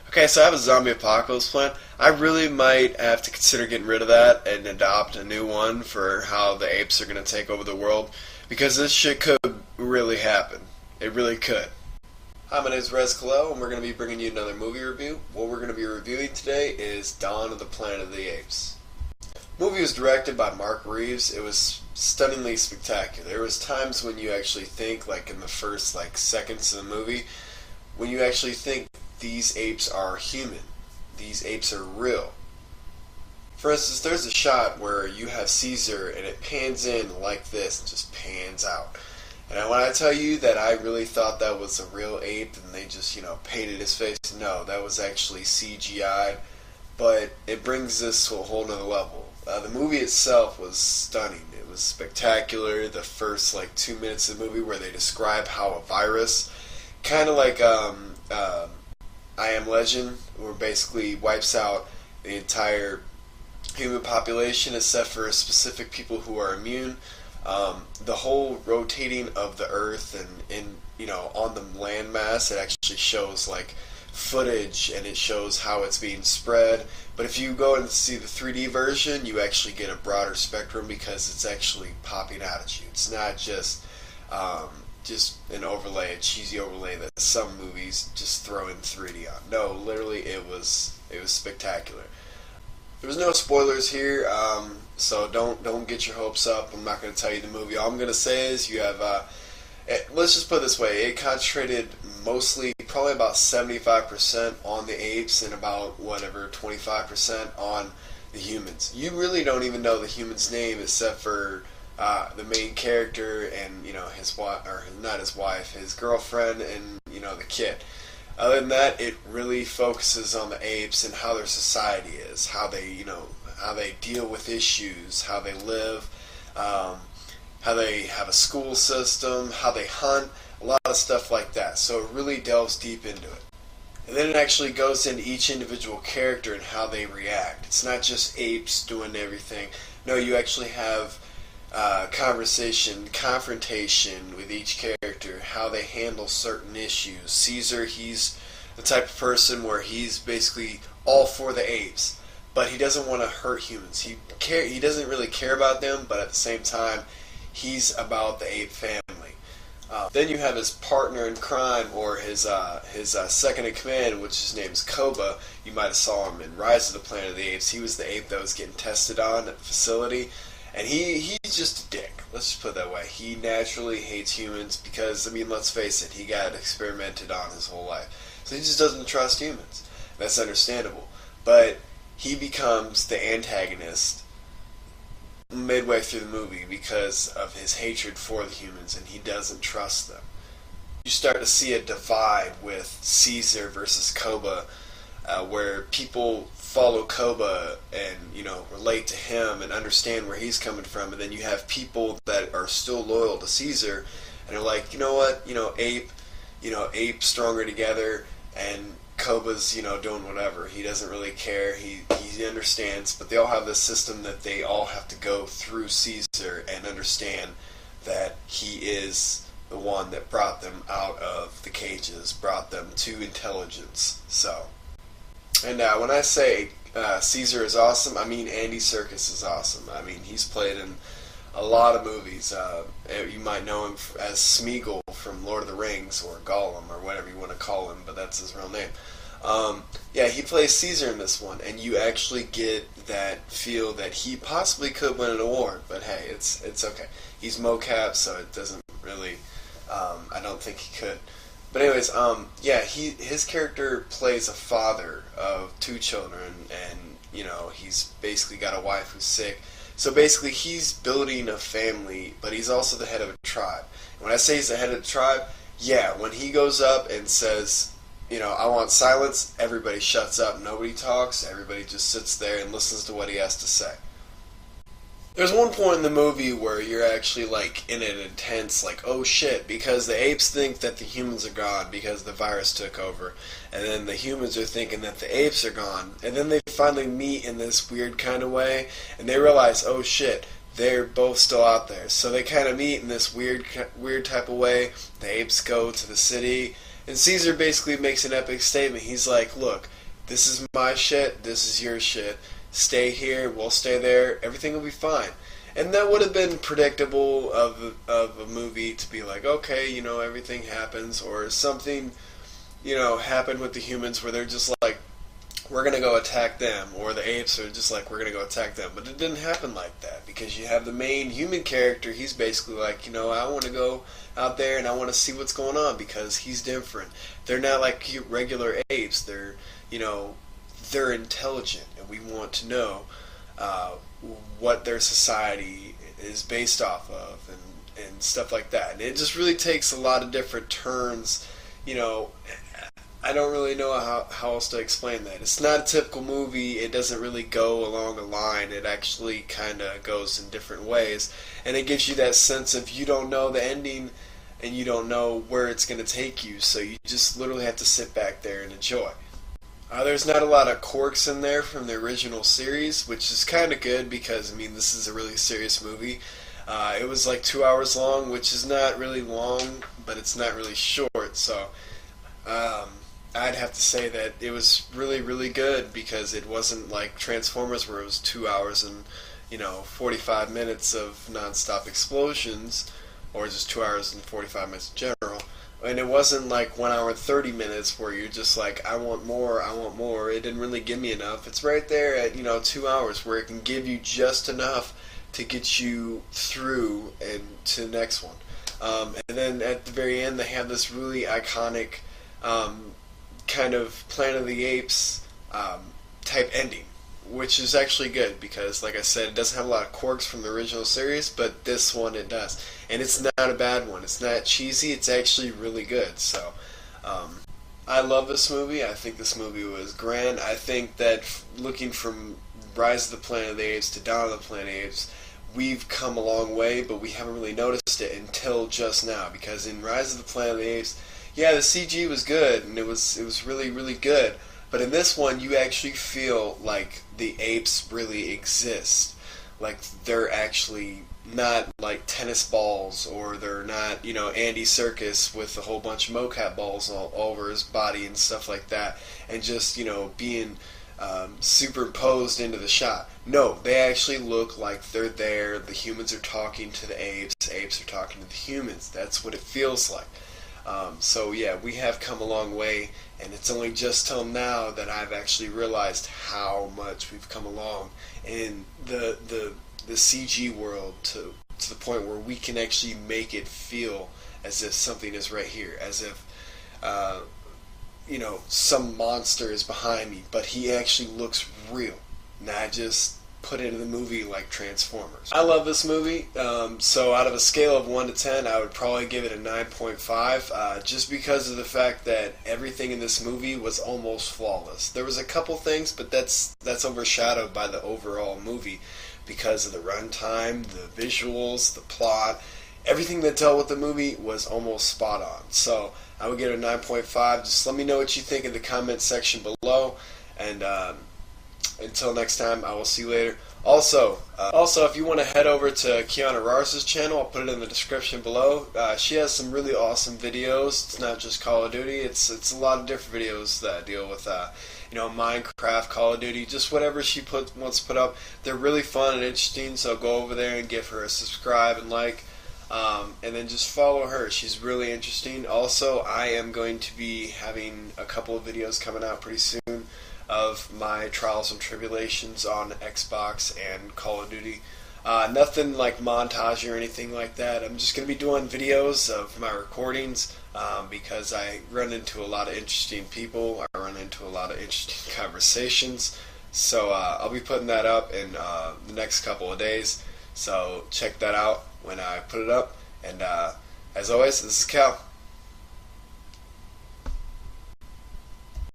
Okay, so I have a zombie apocalypse plan. I really might have to consider getting rid of that and adopt a new one for how the apes are going to take over the world because this shit could really happen. It really could. Hi, my name is KALEL, and we're going to be bringing you another movie review. What we're going to be reviewing today is Dawn of the Planet of the Apes. The movie was directed by Reeves. It was stunningly spectacular. There was times when you actually think, like in the first seconds of the movie, when you actually think these apes are human. These apes are real. For instance, there's a shot where you have Caesar and it pans in like this and just pans out. And when I tell you that I really thought that was a real ape and they just, painted his face, no, that was actually CGI. But it brings this to a whole nother level. The movie itself was stunning. It was spectacular. The first 2 minutes of the movie where they describe how a virus, kind of like I Am Legend, where basically wipes out the entire human population except for specific people who are immune. The whole rotating of the Earth and on the landmass, it actually shows footage and it shows how it's being spread. But if you go and see the 3D version, you actually get a broader spectrum because it's actually popping out at you. It's not just an overlay, a cheesy overlay that some movies just throw in 3D on. No, literally, it was spectacular. There was no spoilers here, so don't get your hopes up. I'm not going to tell you the movie. All I'm going to say is you have, let's just put it this way, it concentrated mostly, probably about 75% on the apes and about 25% on the humans. You really don't even know the human's name except for the main character and his wife, or not his wife, his girlfriend, and the kid. Other than that, it really focuses on the apes and how their society is, how they how they deal with issues, how they live, how they have a school system, how they hunt, a lot of stuff like that. So it really delves deep into it. And then it actually goes into each individual character and how they react. It's not just apes doing everything. No, you actually have confrontation with each character, how they handle certain issues. Caesar, he's the type of person where he's basically all for the apes, but he doesn't want to hurt humans. He doesn't really care about them, but at the same time, he's about the ape family. Then you have his partner in crime, or his second in command, which his name is Koba. You might have saw him in Rise of the Planet of the Apes. He was the ape that was getting tested on at the facility. And he's just a dick. Let's just put it that way. He naturally hates humans because, let's face it, he got experimented on his whole life. So he just doesn't trust humans. That's understandable. But he becomes the antagonist midway through the movie because of his hatred for the humans, and he doesn't trust them. You start to see a divide with Caesar versus Koba, where people follow Koba and relate to him and understand where he's coming from, and then you have people that are still loyal to Caesar and are like, you know what, ape stronger together, and Koba's doing whatever. He doesn't really care. He understands, but they all have this system that they all have to go through Caesar and understand that he is the one that brought them out of the cages, brought them to intelligence. So. And when I say Caesar is awesome, I mean Andy Serkis is awesome. He's played in a lot of movies. You might know him as Smeagol from Lord of the Rings, or Gollum, or whatever you want to call him, but that's his real name. He plays Caesar in this one, and you actually get that feel that he possibly could win an award, but hey, it's okay. He's mocap, so it doesn't really, I don't think he could. But anyways, his character plays a father of 2 children, and he's basically got a wife who's sick. So basically, he's building a family, but he's also the head of a tribe. And when I say he's the head of the tribe, when he goes up and says, I want silence, everybody shuts up, nobody talks, everybody just sits there and listens to what he has to say. There's one point in the movie where you're actually in an intense oh shit, because the apes think that the humans are gone because the virus took over, and then the humans are thinking that the apes are gone, and then they finally meet in this weird kind of way, and they realize, oh shit, they're both still out there. So they kind of meet in this weird type of way. The apes go to the city, And Caesar basically makes an epic statement. He's like, look, this is my shit, this is your shit. Stay here, we'll stay there, everything will be fine. And that would have been predictable of a movie to be like, okay, you know, everything happens, or something, you know, happened with the humans where they're just like, we're going to go attack them, or the apes are just like, we're going to go attack them. But it didn't happen like that, because you have the main human character. He's basically like, you know, I want to go out there and I want to see what's going on, because he's different. They're not like regular apes. They're, you know, they're intelligent, and we want to know what their society is based off of, and stuff like that. And it just really takes a lot of different turns, you know. I don't really know how else to explain that. It's not a typical movie. It doesn't really go along a line. It actually kind of goes in different ways. And it gives you that sense of you don't know the ending and you don't know where it's going to take you. So you just literally have to sit back there and enjoy. There's not a lot of quirks in there from the original series, which is kind of good because, I mean, this is a really serious movie. It was like 2 hours long, which is not really long, but it's not really short. So I'd have to say that it was really, really good, because it wasn't like Transformers where it was 2 hours and, you know, 45 minutes of non-stop explosions, or just 2 hours and 45 minutes in general. And it wasn't like 1 hour and 30 minutes where you're just like, I want more, I want more. It didn't really give me enough. It's right there at, you know, 2 hours where it can give you just enough to get you through and to the next one. And then at the very end, they have this really iconic kind of Planet of the Apes type ending, which is actually good because, like I said, it doesn't have a lot of quirks from the original series, but this one it does. And it's not a bad one. It's not cheesy. It's actually really good. So I love this movie. I think this movie was grand. I think that looking from Rise of the Planet of the Apes to Dawn of the Planet of the Apes, we've come a long way, but we haven't really noticed it until just now, because in Rise of the Planet of the Apes, yeah, the CG was good, and it was really, really good. But in this one, you actually feel like the apes really exist. Like they're actually not like tennis balls, or they're not, you know, Andy Serkis with a whole bunch of mocap balls all over his body and stuff like that, and just, you know, being superimposed into the shot. No, they actually look like they're there. The humans are talking to the apes are talking to the humans. That's what it feels like. So yeah, we have come a long way, and it's only just till now that I've actually realized how much we've come along in the CG world to the point where we can actually make it feel as if something is right here, as if you know, some monster is behind me, but he actually looks real, not just put into the movie like Transformers. I love this movie, so out of a scale of 1 to 10, I would probably give it a 9.5, just because of the fact that everything in this movie was almost flawless. There was a couple things, but that's overshadowed by the overall movie because of the runtime, the visuals, the plot. Everything that dealt with the movie was almost spot on. So I would give it a 9.5. Just let me know what you think in the comment section below, and until next time, I will see you later. Also, if you want to head over to Kiana Rars's channel, I'll put it in the description below. She has some really awesome videos. It's not just Call of Duty. It's a lot of different videos that deal with you know, Minecraft, Call of Duty, just whatever she wants to put up. They're really fun and interesting. So go over there and give her a subscribe and like, and then just follow her. She's really interesting. Also, I am going to be having a couple of videos coming out pretty soon of my trials and tribulations on Xbox and Call of Duty. Nothing like montage or anything like that. I'm just going to be doing videos of my recordings because I run into a lot of interesting people. I run into a lot of interesting conversations. So I'll be putting that up in the next couple of days. So check that out when I put it up. And as always, this is Cal.